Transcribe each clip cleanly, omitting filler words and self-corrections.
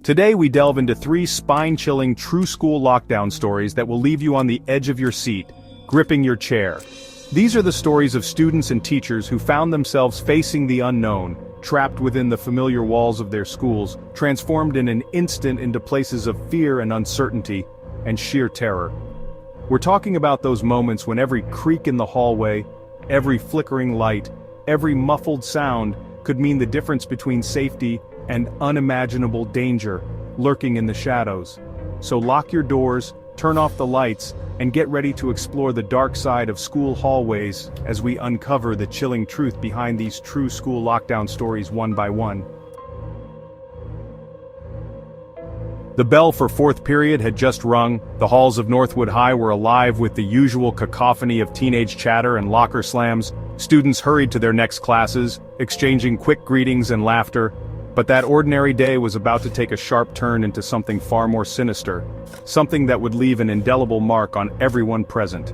Today we delve into 3 spine-chilling true school lockdown stories that will leave you on the edge of your seat, gripping your chair. These are the stories of students and teachers who found themselves facing the unknown, trapped within the familiar walls of their schools, transformed in an instant into places of fear and uncertainty, and sheer terror. We're talking about those moments when every creak in the hallway, every flickering light, every muffled sound could mean the difference between safety and unimaginable danger lurking in the shadows. So lock your doors, turn off the lights, and get ready to explore the dark side of school hallways as we uncover the chilling truth behind these true school lockdown stories one by one. The bell for 4th period had just rung. The halls of Northwood High were alive with the usual cacophony of teenage chatter and locker slams. Students hurried to their next classes, exchanging quick greetings and laughter. But that ordinary day was about to take a sharp turn into something far more sinister, something that would leave an indelible mark on everyone present.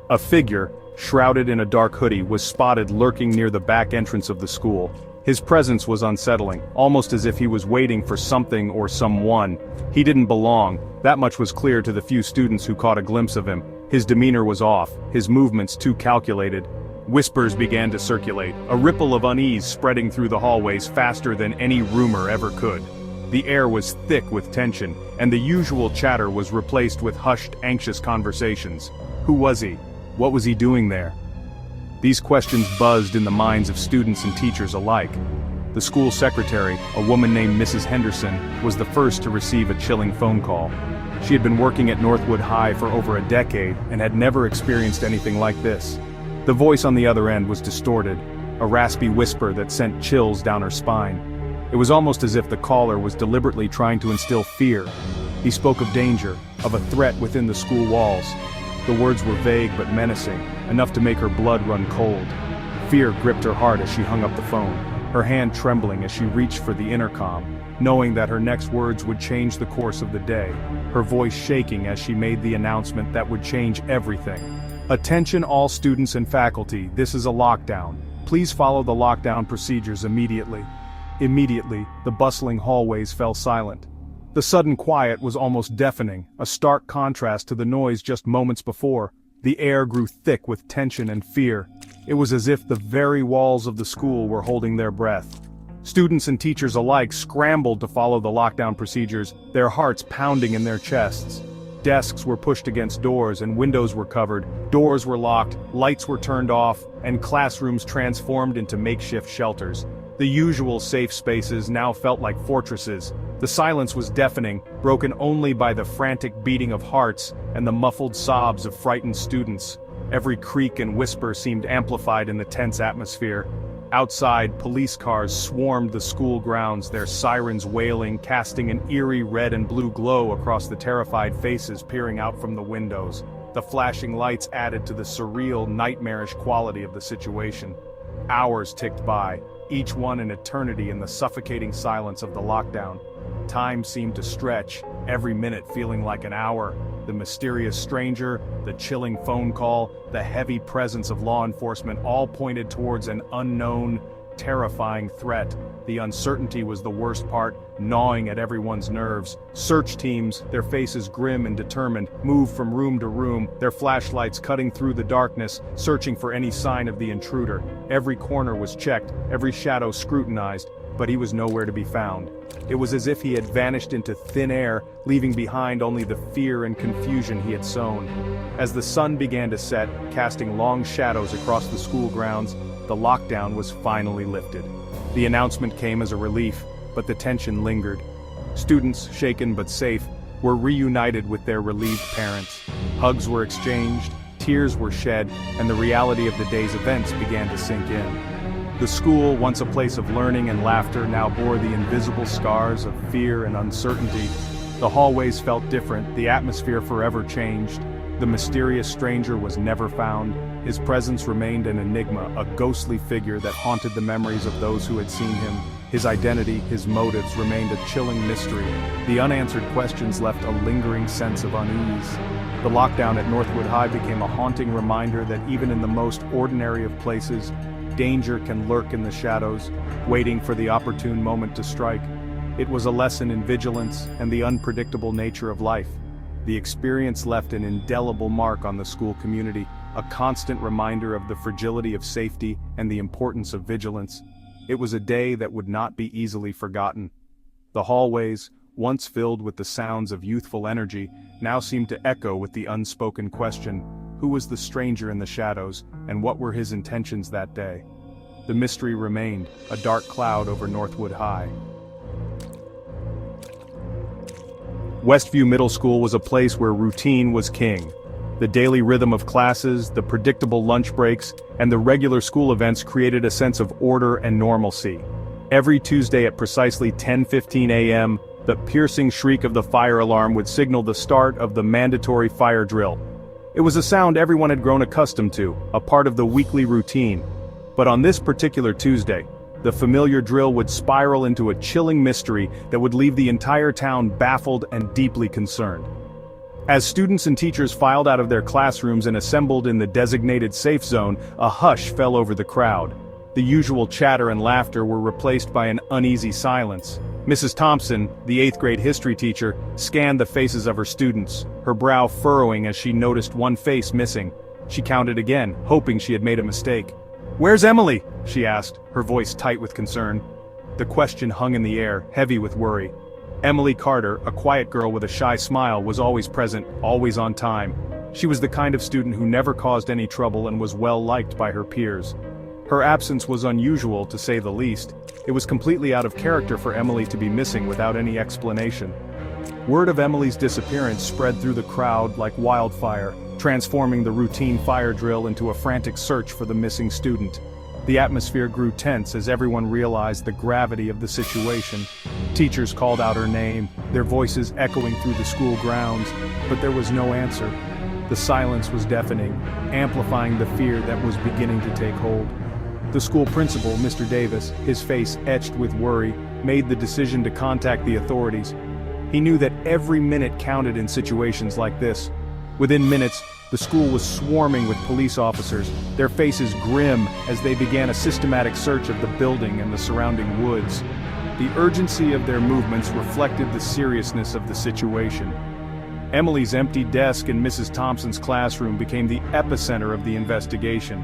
A figure, shrouded in a dark hoodie, was spotted lurking near the back entrance of the school. His presence was unsettling, almost as if he was waiting for something or someone. He didn't belong, that much was clear to the few students who caught a glimpse of him. His demeanor was off, his movements too calculated. Whispers began to circulate, a ripple of unease spreading through the hallways faster than any rumor ever could. The air was thick with tension, and the usual chatter was replaced with hushed, anxious conversations. Who was he? What was he doing there? These questions buzzed in the minds of students and teachers alike. The school secretary, a woman named Mrs. Henderson, was the first to receive a chilling phone call. She had been working at Northwood High for over a decade and had never experienced anything like this. The voice on the other end was distorted, a raspy whisper that sent chills down her spine. It was almost as if the caller was deliberately trying to instill fear. He spoke of danger, of a threat within the school walls. The words were vague but menacing, enough to make her blood run cold. Fear gripped her heart as she hung up the phone, her hand trembling as she reached for the intercom, knowing that her next words would change the course of the day, her voice shaking as she made the announcement that would change everything. Attention all students and faculty, this is a lockdown. Please follow the lockdown procedures immediately. Immediately, the bustling hallways fell silent. The sudden quiet was almost deafening, a stark contrast to the noise just moments before. The air grew thick with tension and fear. It was as if the very walls of the school were holding their breath. Students and teachers alike scrambled to follow the lockdown procedures, their hearts pounding in their chests. Desks were pushed against doors and windows were covered, doors were locked, lights were turned off, and classrooms transformed into makeshift shelters. The usual safe spaces now felt like fortresses. The silence was deafening, broken only by the frantic beating of hearts and the muffled sobs of frightened students. Every creak and whisper seemed amplified in the tense atmosphere. Outside, police cars swarmed the school grounds, their sirens wailing, casting an eerie red and blue glow across the terrified faces peering out from the windows. The flashing lights added to the surreal, nightmarish quality of the situation. Hours ticked by, each one an eternity in the suffocating silence of the lockdown. Time seemed to stretch, every minute feeling like an hour. The mysterious stranger, the chilling phone call, the heavy presence of law enforcement all pointed towards an unknown, terrifying threat. The uncertainty was the worst part, gnawing at everyone's nerves. Search teams, their faces grim and determined, moved from room to room, their flashlights cutting through the darkness, searching for any sign of the intruder. Every corner was checked, every shadow scrutinized, but he was nowhere to be found. It was as if he had vanished into thin air, leaving behind only the fear and confusion he had sown. As the sun began to set, casting long shadows across the school grounds, the lockdown was finally lifted. The announcement came as a relief, but the tension lingered. Students, shaken but safe, were reunited with their relieved parents. Hugs were exchanged, tears were shed, and the reality of the day's events began to sink in. The school, once a place of learning and laughter, now bore the invisible scars of fear and uncertainty. The hallways felt different, the atmosphere forever changed. The mysterious stranger was never found. His presence remained an enigma, a ghostly figure that haunted the memories of those who had seen him. His identity, his motives remained a chilling mystery. The unanswered questions left a lingering sense of unease. The lockdown at Northwood High became a haunting reminder that even in the most ordinary of places, danger can lurk in the shadows, waiting for the opportune moment to strike. It was a lesson in vigilance and the unpredictable nature of life. The experience left an indelible mark on the school community, a constant reminder of the fragility of safety and the importance of vigilance. It was a day that would not be easily forgotten. The hallways, once filled with the sounds of youthful energy, now seemed to echo with the unspoken question, who was the stranger in the shadows, and what were his intentions that day? The mystery remained, a dark cloud over Northwood High. Westview Middle School was a place where routine was king. The daily rhythm of classes, the predictable lunch breaks, and the regular school events created a sense of order and normalcy. Every Tuesday at precisely 10:15 a.m., the piercing shriek of the fire alarm would signal the start of the mandatory fire drill. It was a sound everyone had grown accustomed to, a part of the weekly routine. But on this particular Tuesday, the familiar drill would spiral into a chilling mystery that would leave the entire town baffled and deeply concerned. As students and teachers filed out of their classrooms and assembled in the designated safe zone, a hush fell over the crowd. The usual chatter and laughter were replaced by an uneasy silence. Mrs. Thompson, the 8th grade history teacher, scanned the faces of her students, her brow furrowing as she noticed one face missing. She counted again, hoping she had made a mistake. "Where's Emily?" she asked, her voice tight with concern. The question hung in the air, heavy with worry. Emily Carter, a quiet girl with a shy smile, was always present, always on time. She was the kind of student who never caused any trouble and was well liked by her peers. Her absence was unusual, to say the least. It was completely out of character for Emily to be missing without any explanation. Word of Emily's disappearance spread through the crowd like wildfire, transforming the routine fire drill into a frantic search for the missing student. The atmosphere grew tense as everyone realized the gravity of the situation. Teachers called out her name, their voices echoing through the school grounds, but there was no answer. The silence was deafening, amplifying the fear that was beginning to take hold. The school principal, Mr. Davis, his face etched with worry, made the decision to contact the authorities. He knew that every minute counted in situations like this. Within minutes, the school was swarming with police officers, their faces grim as they began a systematic search of the building and the surrounding woods. The urgency of their movements reflected the seriousness of the situation. Emily's empty desk in Mrs. Thompson's classroom became the epicenter of the investigation.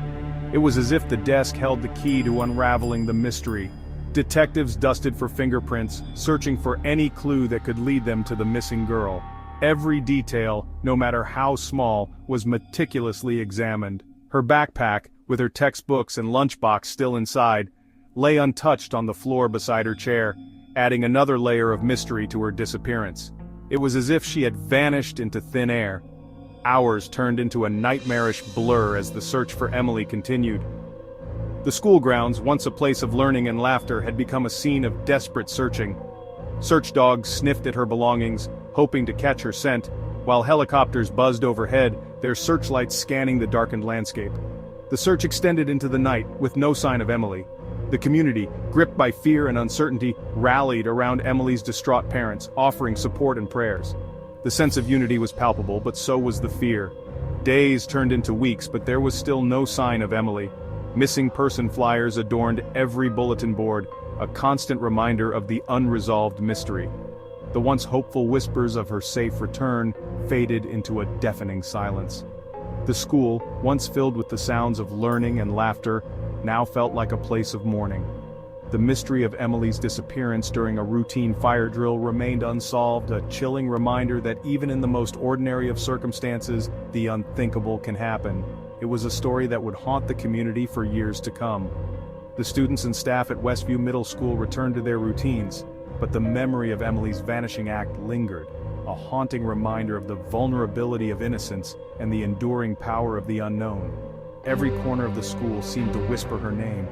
It was as if the desk held the key to unraveling the mystery. Detectives dusted for fingerprints, searching for any clue that could lead them to the missing girl. Every detail, no matter how small, was meticulously examined. Her backpack, with her textbooks and lunchbox still inside, lay untouched on the floor beside her chair, adding another layer of mystery to her disappearance. It was as if she had vanished into thin air. Hours turned into a nightmarish blur as the search for Emily continued. The school grounds, once a place of learning and laughter, had become a scene of desperate searching. Search dogs sniffed at her belongings, hoping to catch her scent, while helicopters buzzed overhead, their searchlights scanning the darkened landscape. The search extended into the night, with no sign of Emily. The community, gripped by fear and uncertainty, rallied around Emily's distraught parents, offering support and prayers. The sense of unity was palpable, but so was the fear. Days turned into weeks, but there was still no sign of Emily. Missing person flyers adorned every bulletin board, a constant reminder of the unresolved mystery. The once hopeful whispers of her safe return faded into a deafening silence. The school, once filled with the sounds of learning and laughter, now felt like a place of mourning. The mystery of Emily's disappearance during a routine fire drill remained unsolved, a chilling reminder that even in the most ordinary of circumstances, the unthinkable can happen. It was a story that would haunt the community for years to come. The students and staff at Westview Middle School returned to their routines, but the memory of Emily's vanishing act lingered, a haunting reminder of the vulnerability of innocence and the enduring power of the unknown. Every corner of the school seemed to whisper her name.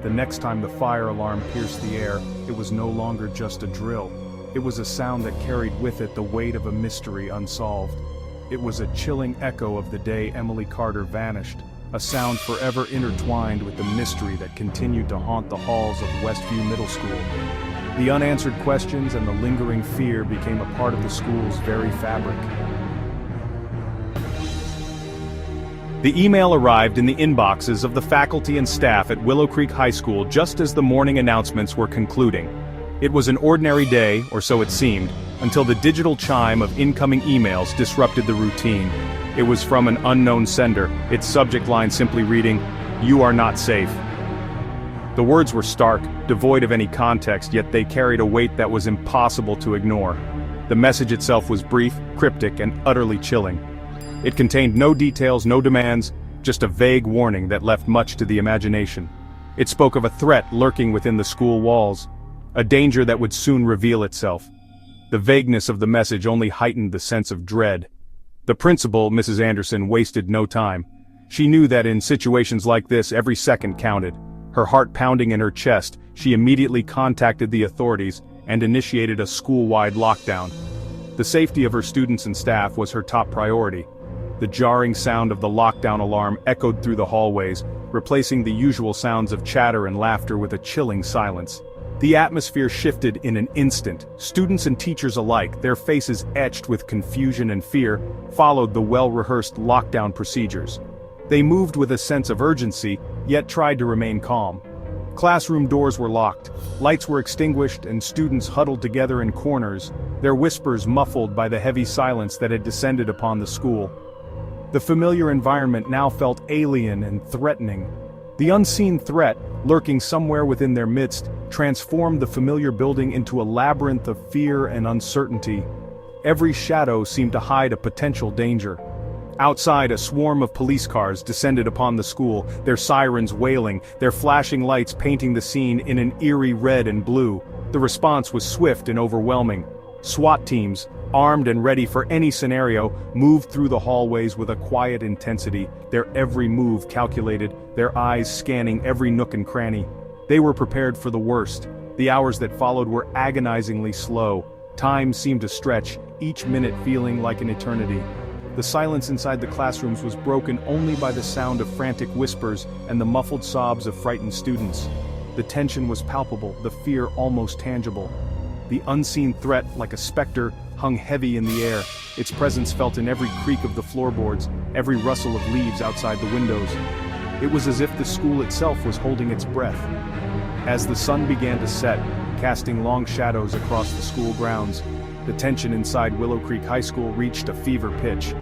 The next time the fire alarm pierced the air, it was no longer just a drill. It was a sound that carried with it the weight of a mystery unsolved. It was a chilling echo of the day Emily Carter vanished, a sound forever intertwined with the mystery that continued to haunt the halls of Westview Middle School. The unanswered questions and the lingering fear became a part of the school's very fabric. The email arrived in the inboxes of the faculty and staff at Willow Creek High School just as the morning announcements were concluding. It was an ordinary day, or so it seemed, until the digital chime of incoming emails disrupted the routine. It was from an unknown sender, its subject line simply reading, "You are not safe." The words were stark, devoid of any context, yet they carried a weight that was impossible to ignore. The message itself was brief, cryptic, and utterly chilling. It contained no details, no demands, just a vague warning that left much to the imagination. It spoke of a threat lurking within the school walls, a danger that would soon reveal itself. The vagueness of the message only heightened the sense of dread. The principal, Mrs. Anderson, wasted no time. She knew that in situations like this every second counted. Her heart pounding in her chest, she immediately contacted the authorities and initiated a school-wide lockdown. The safety of her students and staff was her top priority. The jarring sound of the lockdown alarm echoed through the hallways, replacing the usual sounds of chatter and laughter with a chilling silence. The atmosphere shifted in an instant. Students and teachers alike, their faces etched with confusion and fear, followed the well-rehearsed lockdown procedures. They moved with a sense of urgency, yet tried to remain calm. Classroom doors were locked, lights were extinguished, and students huddled together in corners, their whispers muffled by the heavy silence that had descended upon the school. The familiar environment now felt alien and threatening. The unseen threat, lurking somewhere within their midst, transformed the familiar building into a labyrinth of fear and uncertainty. Every shadow seemed to hide a potential danger. Outside, a swarm of police cars descended upon the school, their sirens wailing, their flashing lights painting the scene in an eerie red and blue. The response was swift and overwhelming. SWAT teams, armed and ready for any scenario, moved through the hallways with a quiet intensity, their every move calculated, their eyes scanning every nook and cranny. They were prepared for the worst. The hours that followed were agonizingly slow. Time seemed to stretch, each minute feeling like an eternity. The silence inside the classrooms was broken only by the sound of frantic whispers and the muffled sobs of frightened students. The tension was palpable, the fear almost tangible. The unseen threat, like a specter, hung heavy in the air, its presence felt in every creak of the floorboards, every rustle of leaves outside the windows. It was as if the school itself was holding its breath. As the sun began to set, casting long shadows across the school grounds, the tension inside Willow Creek High School reached a fever pitch.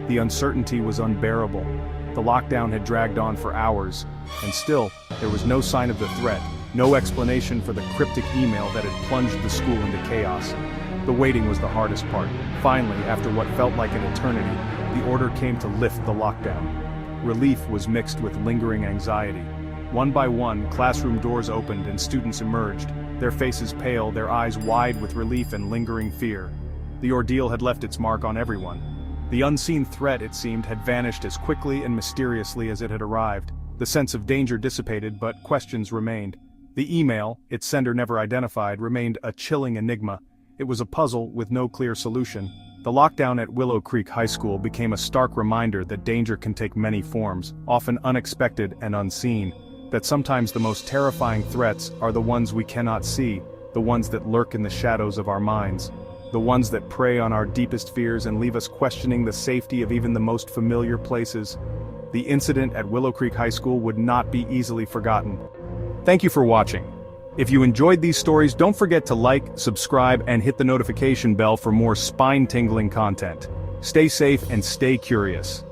The uncertainty was unbearable. The lockdown had dragged on for hours, and still, there was no sign of the threat, no explanation for the cryptic email that had plunged the school into chaos. The waiting was the hardest part. Finally, after what felt like an eternity, the order came to lift the lockdown. Relief was mixed with lingering anxiety. One by one, classroom doors opened and students emerged, their faces pale, their eyes wide with relief and lingering fear. The ordeal had left its mark on everyone. The unseen threat, it seemed, had vanished as quickly and mysteriously as it had arrived. The sense of danger dissipated, but questions remained. The email, its sender never identified, remained a chilling enigma. It was a puzzle with no clear solution. The lockdown at Willow Creek High School became a stark reminder that danger can take many forms, often unexpected and unseen. That sometimes the most terrifying threats are the ones we cannot see, the ones that lurk in the shadows of our minds, the ones that prey on our deepest fears and leave us questioning the safety of even the most familiar places. The incident at Willow Creek High School would not be easily forgotten. Thank you for watching. If you enjoyed these stories, don't forget to like, subscribe, and hit the notification bell for more spine-tingling content. Stay safe and stay curious.